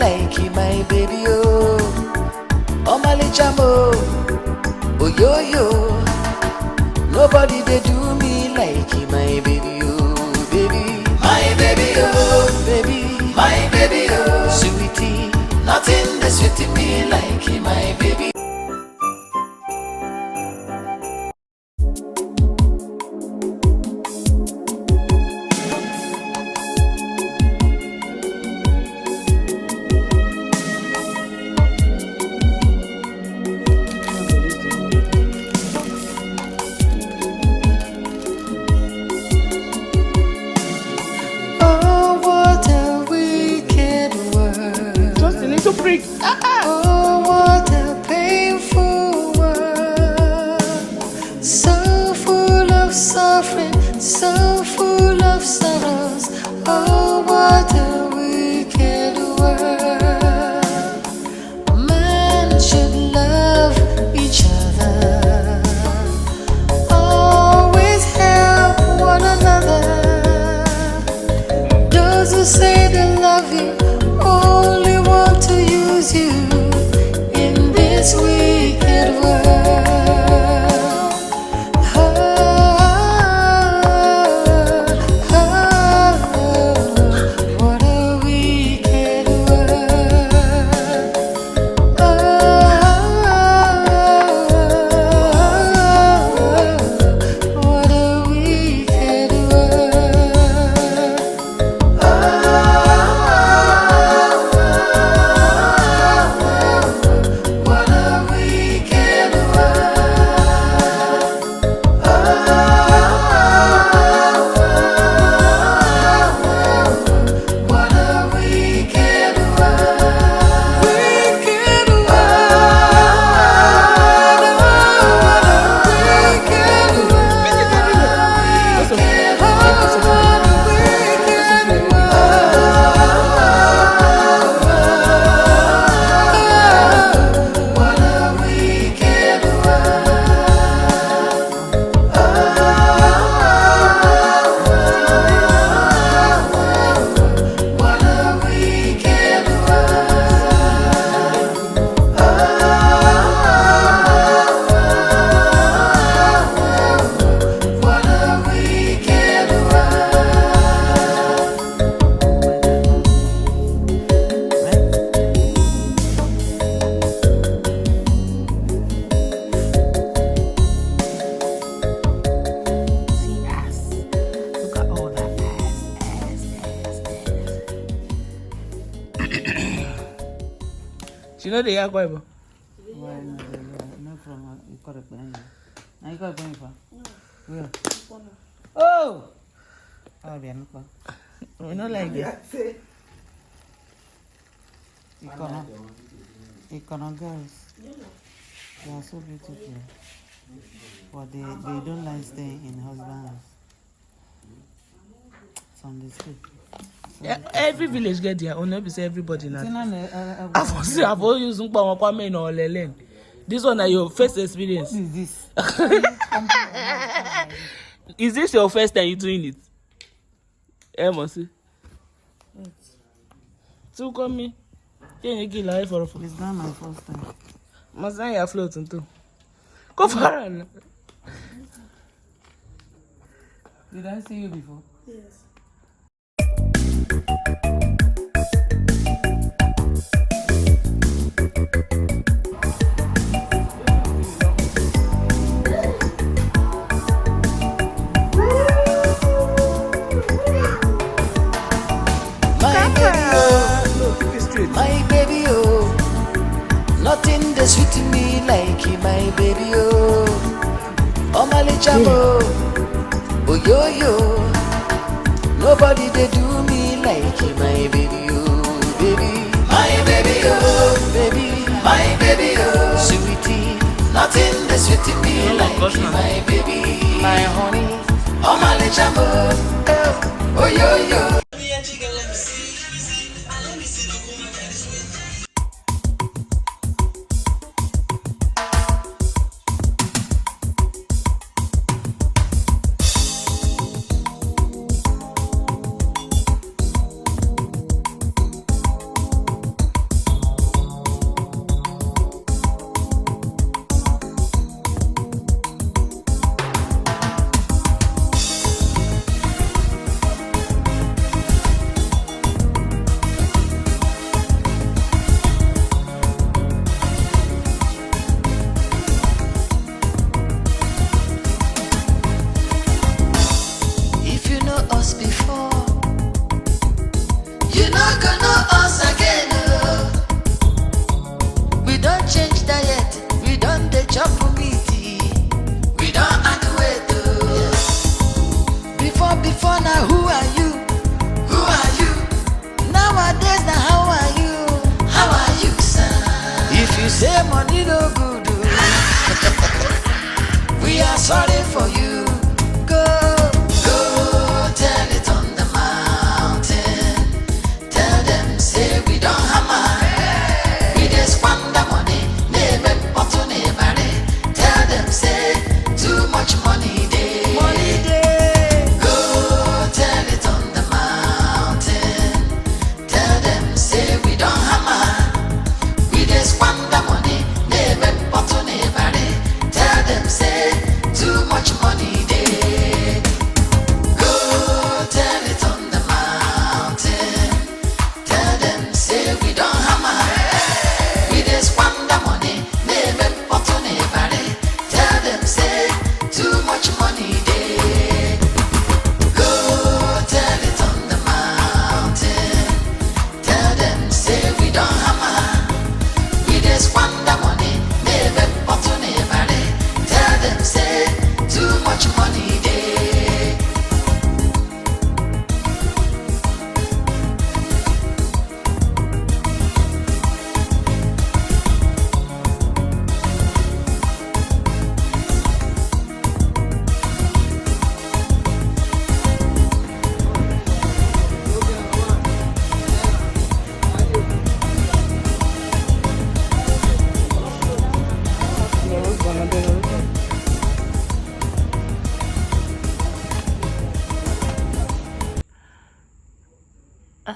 like my baby, oh my jamo, oh yo yo. Nobody they do me like my baby, oh baby, my baby, oh baby, my baby, oh sweetie. Nothing they sweet me like my baby. Oh, what a painful world. So full of suffering, so full of sorrows. Oh, what a wicked world. Man should love each other, always help one another. Those who say they love you only want to use you in this wicked world. What a wicked world. What a wicked You know the Akwaibom? Why not from Akwaibom? I got going for. Where? Oh! Oh, we are not. We not like that. Econo girls. They are so beautiful. But they don't like staying in husband's house. Sunday school. Yeah, every village get their own. Not be say everybody now. I've always used Kwame or Lelen. This one are your first experience. What is this? Is this your first time you doing it? Mercy. So come me. Can you get life for a It's not my first time. Must I have floating too? Go for it. Did I see you before? Yes. My baby, oh, nothing that's sweet to me like my baby, oh, oh my jamo, oh yo yo. Nobody they do me like my baby, oh baby, my baby, oh baby, my baby, oh sweetie. Nothing that's sweet to me like my baby, my honey, oh my jamo, oh yo yo.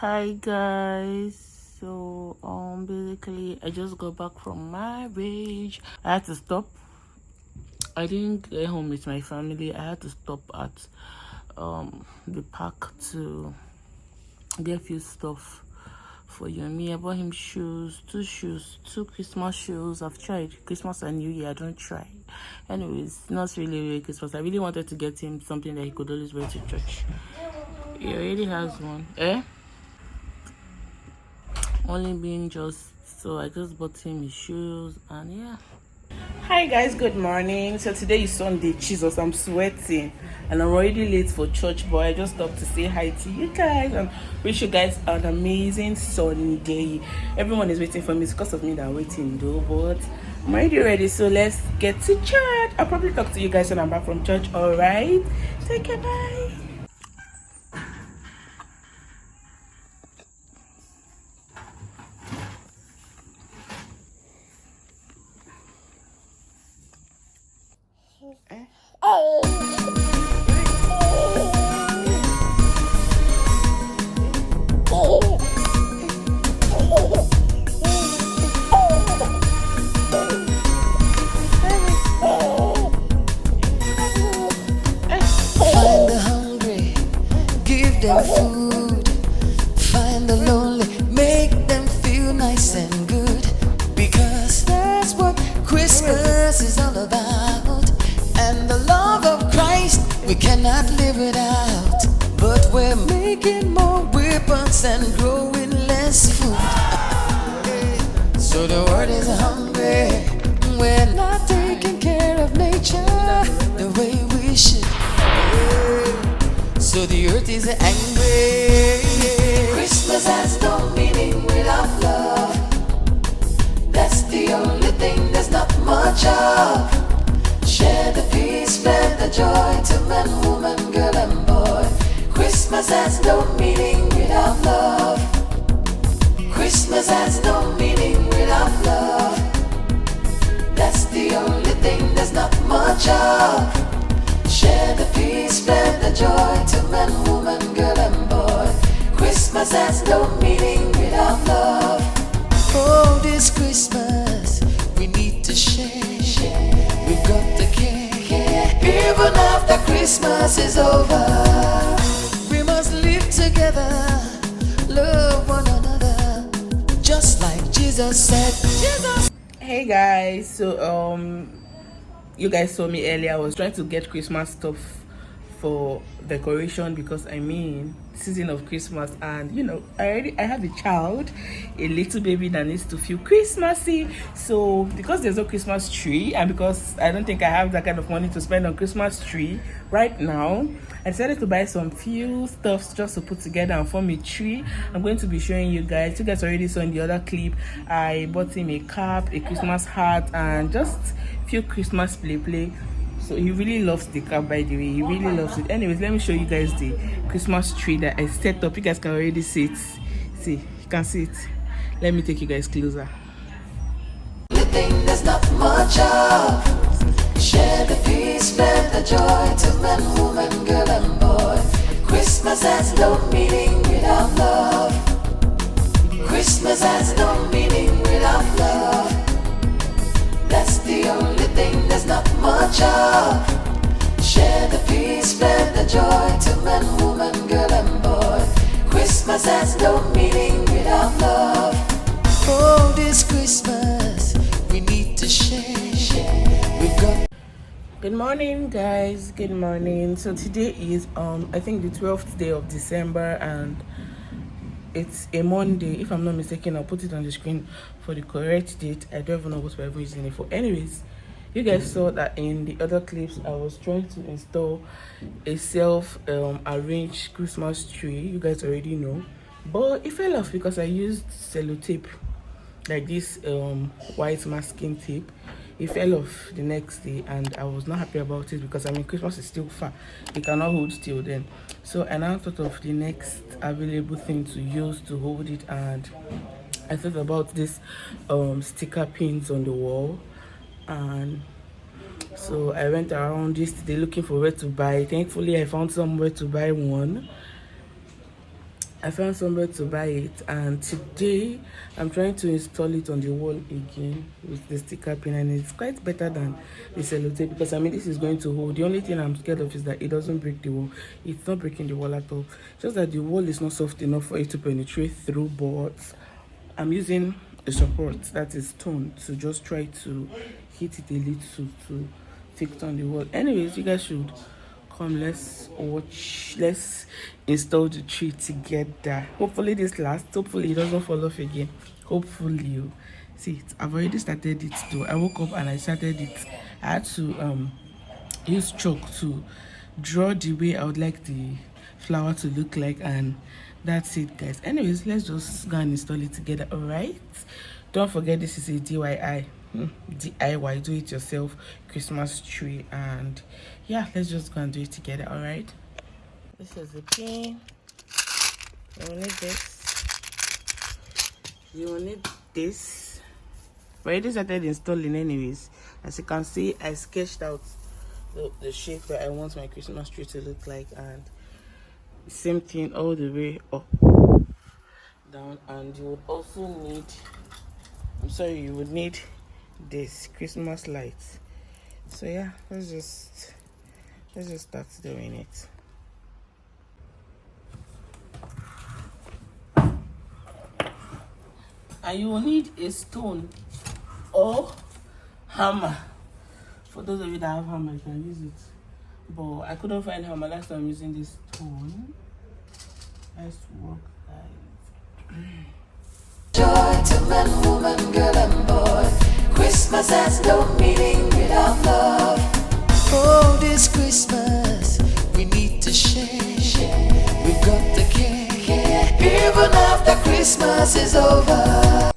Hi guys. So basically I just got back from marriage. I had to stop. I didn't get home with my family. I had to stop at the park to get a few stuff for Yomi. I bought him shoes, two Christmas shoes. I've tried Christmas and New Year. I don't try. Anyways, not really Christmas. I really wanted to get him something that he could always wear to church. He already has one. Only being just so I just bought him his shoes and yeah. Hi guys, good morning. So today is Sunday. Jesus, I'm sweating and I'm already late for church, but I just stopped to say hi to you guys and wish you guys an amazing Sunday. Everyone is waiting for me. It's because of me that I'm waiting though, but I'm already ready, so let's get to church. I'll probably talk to you guys when I'm back from church. All right, take care, bye. Find the hungry, give them food. Find the lonely, make them feel nice and good. Because that's what Christmas is all about. And the love of Christ we cannot live without. But we're making more weapons and growing less food. So the world is hungry. We're not taking care of nature the way we should. So the earth is angry. Christmas has no meaning without love. That's the only thing there's not much of. Share the peace, spread the joy to man, woman, girl and boy. Christmas has no meaning without love. Christmas has no meaning without love. That's the only thing there's not much of. Share the peace, spread the joy to man, woman, girl and boy. Christmas has no meaning without love. Oh, this Christmas we need to share. We've got to care. Even after Christmas is over, we must live together, love one another, just like Jesus said. Jesus. Hey guys, so you guys saw me earlier. I was trying to get Christmas stuff for decoration because I mean season of Christmas, and you know I have a child, a little baby that needs to feel Christmassy. So because there's no Christmas tree and because I don't think I have that kind of money to spend on Christmas tree right now, I decided to buy some few stuffs just to put together and form a tree. I'm going to be showing you guys. You guys already saw in the other clip I bought him a cap, a Christmas hat, and just few Christmas play. So he really loves the cap, by the way. He really loves it. Anyways, let me show you guys the Christmas tree that I set up. You guys can already see it. See, you can see it. Let me take you guys closer. The thing there's not much of. Share the peace, spread the joy to man, woman, girl and boy. Christmas has no meaning without love. Christmas has no meaning without love. That's the only thing there's not much of. Share the peace, spread the joy to man, woman, girl and boy. Christmas has no meaning without love. Oh, this Christmas we need to share. We've got. Good morning guys, good morning. So today is I think the 12th day of December and it's a Monday. If I'm not mistaken, I'll put it on the screen for the correct date. I don't even know what we're using it for. Anyways, you guys saw that in the other clips I was trying to install a self arranged Christmas tree. You guys already know, but it fell off because I used sellotape, like this white masking tape. It fell off the next day and I was not happy about it because I mean Christmas is still far, it cannot hold still then. So I now thought of the next available thing to use to hold it, and I thought about this sticker pins on the wall. And so I went around yesterday looking for where to buy. Thankfully I found somewhere to buy one, I found somewhere to buy it, and today I'm trying to install it on the wall again with the sticker pin, and it's quite better than the sellotape because I mean this is going to hold. The only thing I'm scared of is that it doesn't break the wall. It's not breaking the wall at all, just that the wall is not soft enough for it to penetrate through. But I'm using a support that is stone to just try to hit it a little to fix on the wall. Anyways, you guys should come, let's watch, let's install the tree together. Hopefully this lasts, hopefully it doesn't fall off again, hopefully. You see it, I've already started it though. I woke up and I started it. I had to use chalk to draw the way I would like the flower to look like, and that's it, guys. Anyways, let's just go and install it together. All right, don't forget this is a DIY, do it yourself Christmas tree, and yeah, let's just go and do it together. All right, this is the pin. You will need this, you will need this. I already started installing anyways. As you can see, I sketched out the shape that I want my Christmas tree to look like, and same thing all the way up, down. And you would also need, you would need this Christmas lights. So yeah, let's just start doing it. And you will need a stone or hammer. For those of you that have hammer, you can use it, but I couldn't find hammer. Last time I'm using this stone. Let's work, guys. Joy to man, woman, girl, and boy. Christmas has no meaning without love. Oh, this Christmas we need to share. We've got to care. Even after Christmas is over.